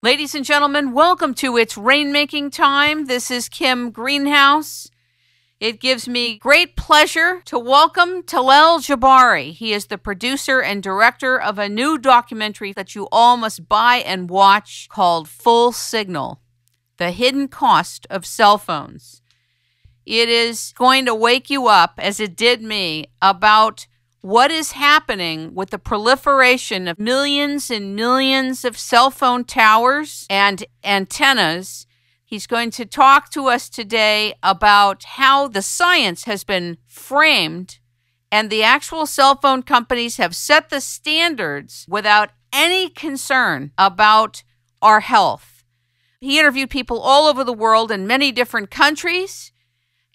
Ladies and gentlemen, welcome to It's Rainmaking Time. This is Kim Greenhouse. It gives me great pleasure to welcome Talal Jabari. He is the producer and director of a new documentary that you all must buy and watch called Full Signal: The Hidden Cost of Cell Phones. It is going to wake you up, as it did me, about what is happening with the proliferation of millions and millions of cell phone towers and antennas. He's going to talk to us today about how the science has been framed and the actual cell phone companies have set the standards without any concern about our health. He interviewed people all over the world in many different countries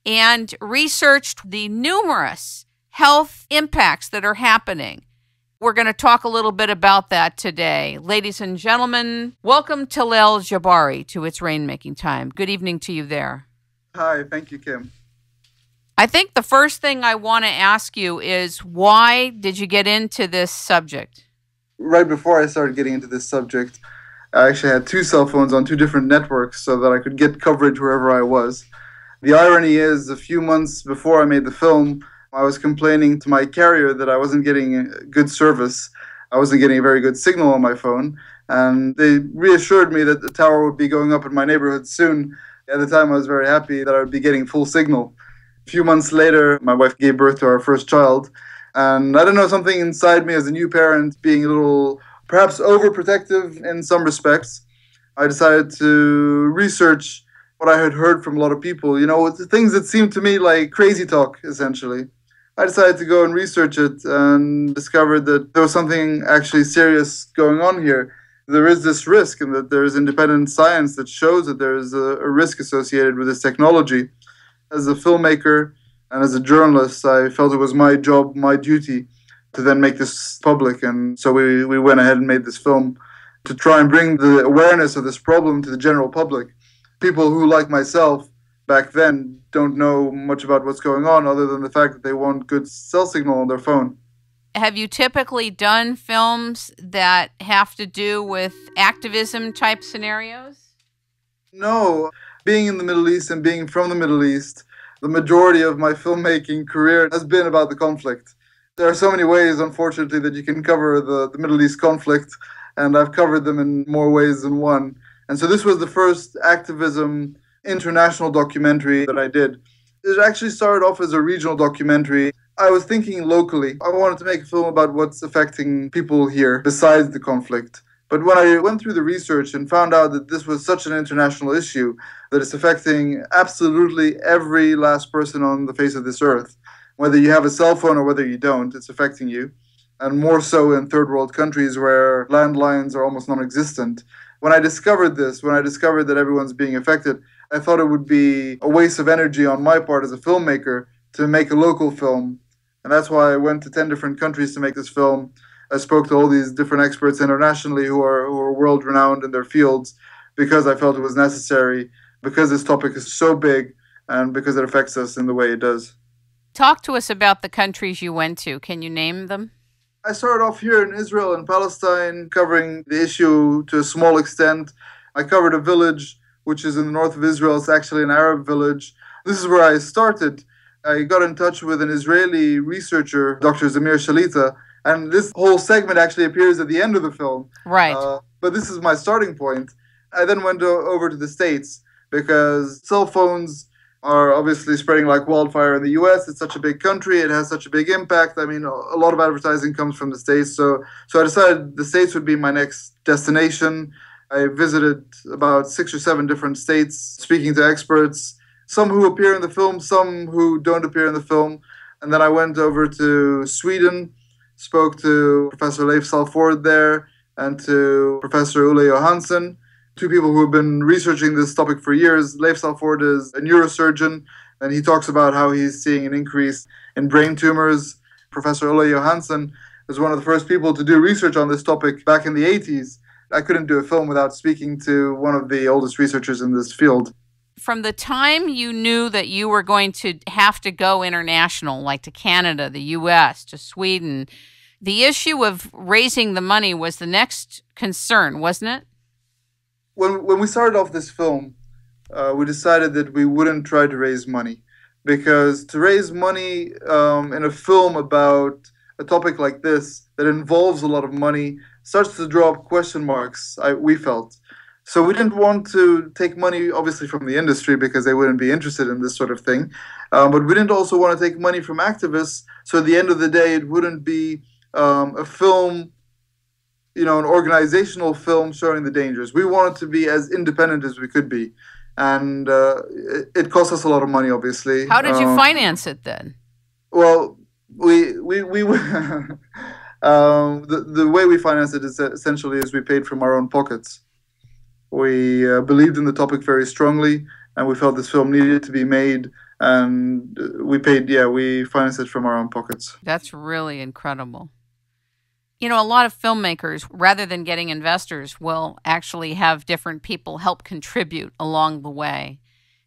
and researched the numerous health impacts that are happening. We're going to talk a little bit about that today. Ladies and gentlemen, welcome Talal Jabari to It's Rainmaking Time. Good evening to you there. Hi, thank you, Kim. I think the first thing I want to ask you is, why did you get into this subject? Right before I started getting into this subject, I actually had two cell phones on two different networks so that I could get coverage wherever I was. The irony is, a few months before I made the film, I was complaining to my carrier that I wasn't getting good service. I wasn't getting a very good signal on my phone. And they reassured me that the tower would be going up in my neighborhood soon. At the time, I was very happy that I would be getting full signal. A few months later, my wife gave birth to our first child. And I don't know, something inside me as a new parent, being a little perhaps overprotective in some respects, I decided to research what I had heard from a lot of people. You know, things that seemed to me like crazy talk, essentially. I decided to go and research it and discovered that there was something actually serious going on here. There is this risk, and that there is independent science that shows that there is a risk associated with this technology. As a filmmaker and as a journalist, I felt it was my job, my duty, to then make this public. And so we went ahead and made this film to try and bring the awareness of this problem to the general public. People who, like myself, back then don't know much about what's going on other than the fact that they want good cell signal on their phone. Have you typically done films that have to do with activism type scenarios? No. Being in the Middle East and being from the Middle East, the majority of my filmmaking career has been about the conflict. There are so many ways, unfortunately, that you can cover the Middle East conflict, and I've covered them in more ways than one. And so this was the first activism international documentary that I did. It actually started off as a regional documentary. I was thinking locally. I wanted to make a film about what's affecting people here besides the conflict. But when I went through the research and found out that this was such an international issue, that it's affecting absolutely every last person on the face of this earth, whether you have a cell phone or whether you don't, it's affecting you. And more so in third world countries where landlines are almost non-existent. When I discovered this, when I discovered that everyone's being affected, I thought it would be a waste of energy on my part as a filmmaker to make a local film. And that's why I went to 10 different countries to make this film. I spoke to all these different experts internationally who are world-renowned in their fields, because I felt it was necessary, because this topic is so big and because it affects us in the way it does. Talk to us about the countries you went to. Can you name them? I started off here in Israel and Palestine, covering the issue to a small extent. I covered a village which is in the north of Israel. It's actually an Arab village. This is where I started. I got in touch with an Israeli researcher, Dr. Zamir Shalita, and this whole segment actually appears at the end of the film. Right. But this is my starting point. I then went over to the States because cell phones are obviously spreading like wildfire in the US. It's such a big country. It has such a big impact. I mean, a lot of advertising comes from the States. So I decided the States would be my next destination. I visited about 6 or 7 different states, speaking to experts, some who appear in the film, some who don't appear in the film. And then I went over to Sweden, spoke to Professor Leif Salford there, and to Professor Ulle Johansson, two people who have been researching this topic for years. Leif Salford is a neurosurgeon, and he talks about how he's seeing an increase in brain tumors. Professor Ulle Johansson was one of the first people to do research on this topic back in the 80s. I couldn't do a film without speaking to one of the oldest researchers in this field. From the time you knew that you were going to have to go international, like to Canada, the US, to Sweden, the issue of raising the money was the next concern, wasn't it? when we started off this film, we decided that we wouldn't try to raise money, because to raise money in a film about a topic like this that involves a lot of money starts to draw up question marks. We felt. So we didn't want to take money, obviously, from the industry because they wouldn't be interested in this sort of thing. But we didn't also want to take money from activists. So at the end of the day, it wouldn't be a film, an organizational film showing the dangers. We wanted to be as independent as we could be. And it cost us a lot of money, obviously. How did you finance it then? Well, we the way we financed it is essentially we paid from our own pockets. We believed in the topic very strongly, and we felt this film needed to be made, and we financed it from our own pockets. That's really incredible. A lot of filmmakers, rather than getting investors, will actually have different people help contribute along the way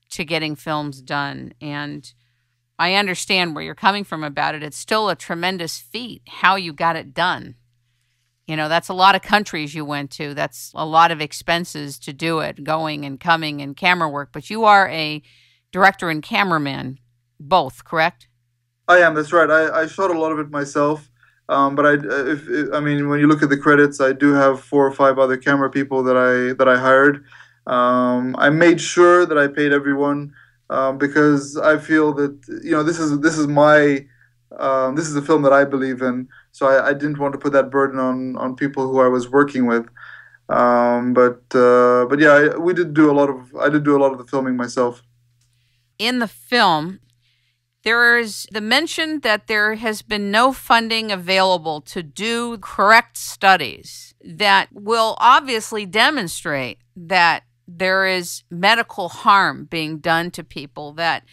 to getting films done. And I understand where you're coming from about it. It's still a tremendous feat how you got it done. That's a lot of countries you went to. That's a lot of expenses to do it, going and coming and camera work. But you are a director and cameraman, both, correct? I am, that's right. I shot a lot of it myself. But when you look at the credits, I do have 4 or 5 other camera people that I hired. I made sure that I paid everyone because I feel that this is a film that I believe in. So I didn't want to put that burden on people who I was working with. But yeah, I did do a lot of the filming myself. In the film, there is the mention that there has been no funding available to do correct studies that will obviously demonstrate that there is medical harm being done to people, that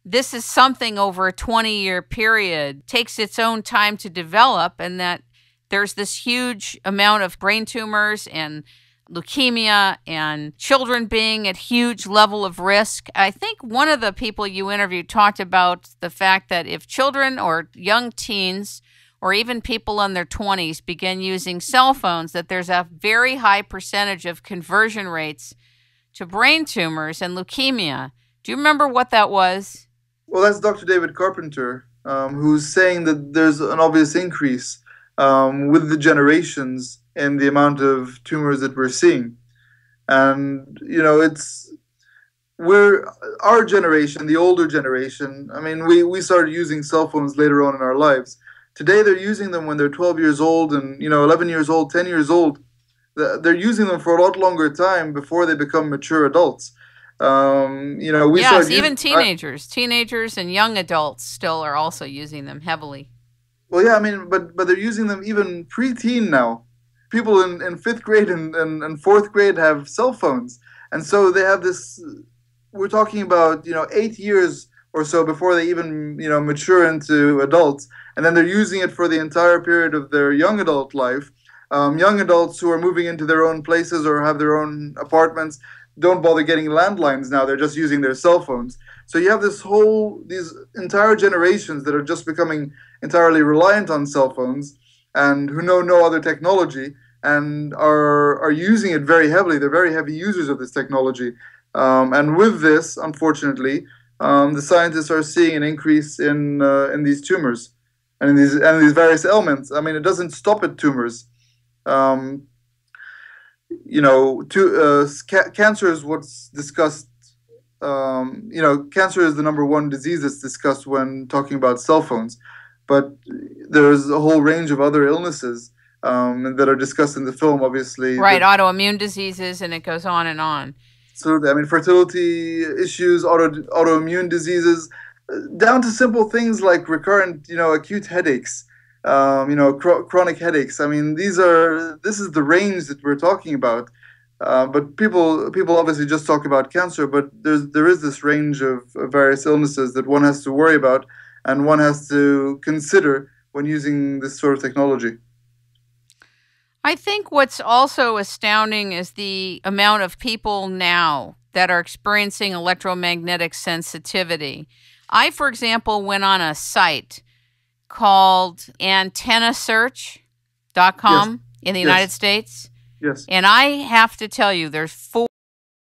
this is something over a 20-year period, takes its own time to develop, and that there's this huge amount of brain tumors and leukemia and children being at huge level of risk. I think one of the people you interviewed talked about the fact that if children or young teens or even people in their 20s begin using cell phones, that there's a very high percentage of conversion rates to brain tumors and leukemia. Do you remember what that was? Well, that's Dr. David Carpenter, who's saying that there's an obvious increase with the generations in the amount of tumors that we're seeing. And, our generation, the older generation, we started using cell phones later on in our lives. Today they're using them when they're 12 years old and, 11 years old, 10 years old. They're using them for a lot longer time before they become mature adults. Even teenagers and young adults still are also using them heavily. Well, yeah, but they're using them even pre-teen now. People in 5th grade and 4th grade have cell phones. And so they have this, we're talking about, 8 years or so before they even, mature into adults. And then they're using it for the entire period of their young adult life. Young adults who are moving into their own places or have their own apartments don't bother getting landlines now. They're just using their cell phones. So you have these entire generations that are just becoming entirely reliant on cell phones and who know no other technology and are using it very heavily. They're very heavy users of this technology. And with this, unfortunately, the scientists are seeing an increase in these tumors and in these various ailments. It doesn't stop at tumors. Cancer is what's discussed. Cancer is the number one disease that's discussed when talking about cell phones. But there's a whole range of other illnesses that are discussed in the film, obviously. Right, autoimmune diseases, and it goes on and on. So, fertility issues, autoimmune diseases, down to simple things like recurrent, acute headaches. Chronic headaches. This is the range that we're talking about. But people obviously just talk about cancer, but there is this range of various illnesses that one has to worry about and one has to consider when using this sort of technology. I think what's also astounding is the amount of people now that are experiencing electromagnetic sensitivity. I, for example, went on a site called antennasearch.com in the United States. Yes. And I have to tell you, there's 4